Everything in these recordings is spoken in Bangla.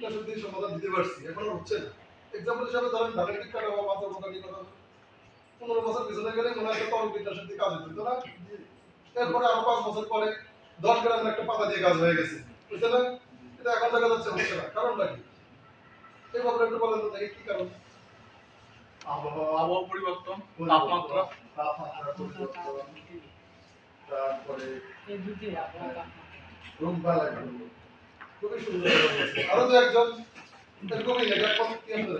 কীটনাশক দিয়ে সমাধান দিতে পারছি, এখন হচ্ছে না। এক্সাম্পল হিসাবে ধরেন ধানের কীট কাটা বা মাথার পোকা নিয়ে কথা 15 বছর পিছনে গেলে মনে হয় তখন কীটনাশক দিয়ে কাজ হতো না। এরপরে আরো 5 বছর পরে 10 গ্রামের একটা পাতা দিয়ে কাজ হয়ে গেছে, বুঝতে না? এটা এখন দেখা যাচ্ছে হচ্ছে না, কারণটা কি? এই ব্যাপারে একটু বলেন তো দেখি কি কারণ? আবহাওয়া পরিবর্তন, তাপমাত্রা পরিবর্তন, তারপরে রোগ বালাই। খুবই সুন্দর কথা বলছেন। আরো তো একজন এরকমই লেখা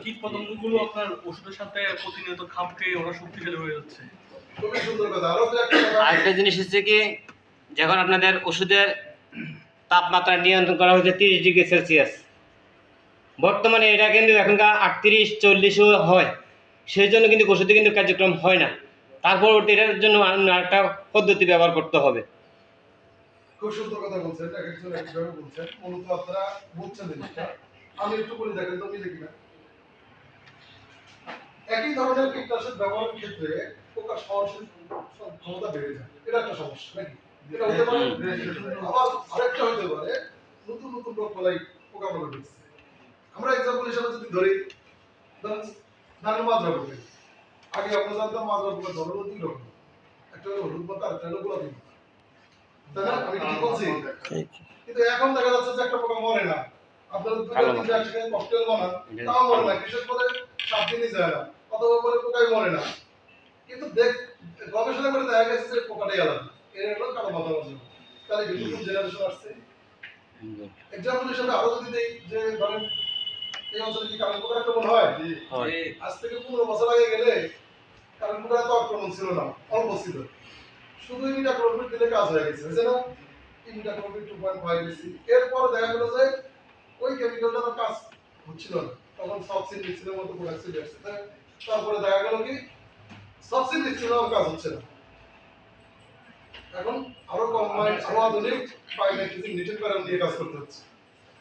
কীট পতঙ্গগুলো আপনার ওষুধের সাথে প্রতিনিয়ত খাপ খেয়ে ওরা শক্তিশালী হয়ে যাচ্ছে। খুবই সুন্দর কথা। আরো তো একটা আরেকটা জিনিস হচ্ছে কি, যখন আপনাদের ওষুধের তাপমাত্রা নিয়ন্ত্রণ করা হয়েছে 30°C, বর্তমানে এটা কিন্তু এখনকার 38-40ও হয়, সেই জন্য কিন্তু ওষুধে কিন্তু কার্যক্রম হয় না। তারপর এটার জন্য আরেকটা পদ্ধতি ব্যবহার করতে হবে। খুব সুন্দর কথা বলছেন, এক একজন একভাবে বলছেন, মূলত আপনারা বুঝছেন জিনিসটা। আমি একটু বলি দেখেন তো মিলে কিনা। একই ধরনের কীটনাশক ব্যবহারের ক্ষেত্রে পোকা সহনশীল ক্ষমতা বেড়ে যায়, এটা একটা সমস্যা নাকি? এটা হতে পারে। আবার আরেকটা হতে পারে নতুন নতুন রোগ বালাই পোকামাকড় ঢুকছে। আমরা এক্সাম্পল হিসেবে যদি ধরি, ধানের মাজরা পোকা। আগে আমরা জানতাম মাজরা পোকার ধরন দুই রকম, একটা হলো হলুদ পাতা, একটা হলো গোলাপি পাতা। তাই না? আমি কি বলছি? কিন্তু এখন দেখা যাচ্ছে যে একটা পোকা মরে না। আপনারা দুটো তিনটা একসাথে ককটেল বানান, তাও মরে না। বিশেষ করে 7 দিনই যায় না, অথবা পরে পোকাই মরে না। কিন্তু গবেষণা করে দেখা গেছে যে পোকাটাই আলাদা। এর হলো কালো মাথা মাজরা। তাহলে নতুন জেনারেশন আসছে। এক্সাম্পল হিসেবে আরো যদি দেই যে ধরেন এই অঞ্চলে কি কারণ পোকার আক্রমণ হয়? আজ থেকে 15 বছর আগে গেলে কারণ পোকার তো আক্রমণ ছিল না, অল্প ছিল। শুধু ইমিডাক্লোপিড দিলে কাজ হয়ে গেছে, বুঝছেন না? ইমিডাক্লোপিড 2.5 দিছি। এরপর দেখা গেল যে ওই কেমিক্যালটার কাজ হচ্ছিল না, তখন সবসিন মিক্সিনের মতো প্রোডাক্ট চলে আসছে। তারপরে দেখা গেল কি সবসিন মিক্সিনের কাজ হচ্ছে না, এখন আরো কম্বাইন্ড আরো আধুনিক পাইনাইট্রিজিন নিটেড প্যারাম দিয়ে কাজ করতে হচ্ছে।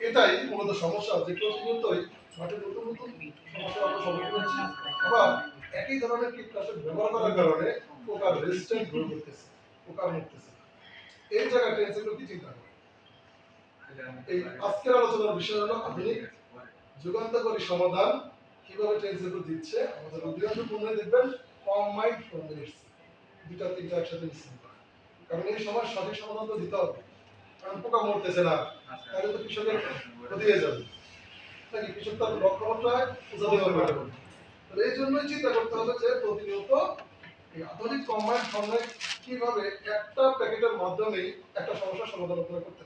এটাই মূলত সমস্যা, যে প্রতিনিয়তই মাঠে নতুন নতুন সমস্যা আমরা সম্মুখীন হচ্ছি। আবার একই ধরনের কীটনাশক ব্যবহার করার কারণে পোকার রেজিস্ট্যান্স গ্রো করতেছে, পোকা মরতেছে। এই জায়গায় টেনশন কি চিন্তা করে? এই আজকের আলোচনার বিষয় হলো আধুনিক যুগান্তকারী সমাধান কিভাবে টেনশন দিচ্ছে আমাদের অধিকাংশ পণ্যে দেখবেন কম্বাইন্ড ফর্মুলেটস, দুটা তিনটা একসাথে মিশ্রণ করা। কারণ এই সময় সঠিক সমাধান তো দিতে হবে, কারণ পোকা মরতেছে না, তাহলে তো কৃষকের ক্ষতি হয়ে যাবে নাকি? কৃষক তার লক্ষ্যমাত্রায় পৌঁছাতে পারবে না। তাহলে এই জন্যই চিন্তা করতে হবে যে প্রতিনিয়ত এই আধুনিক কম্বাইন্ড ফর্মুলেট কিভাবে একটা প্যাকেটের মাধ্যমে একটা সমস্যার সমাধান করতে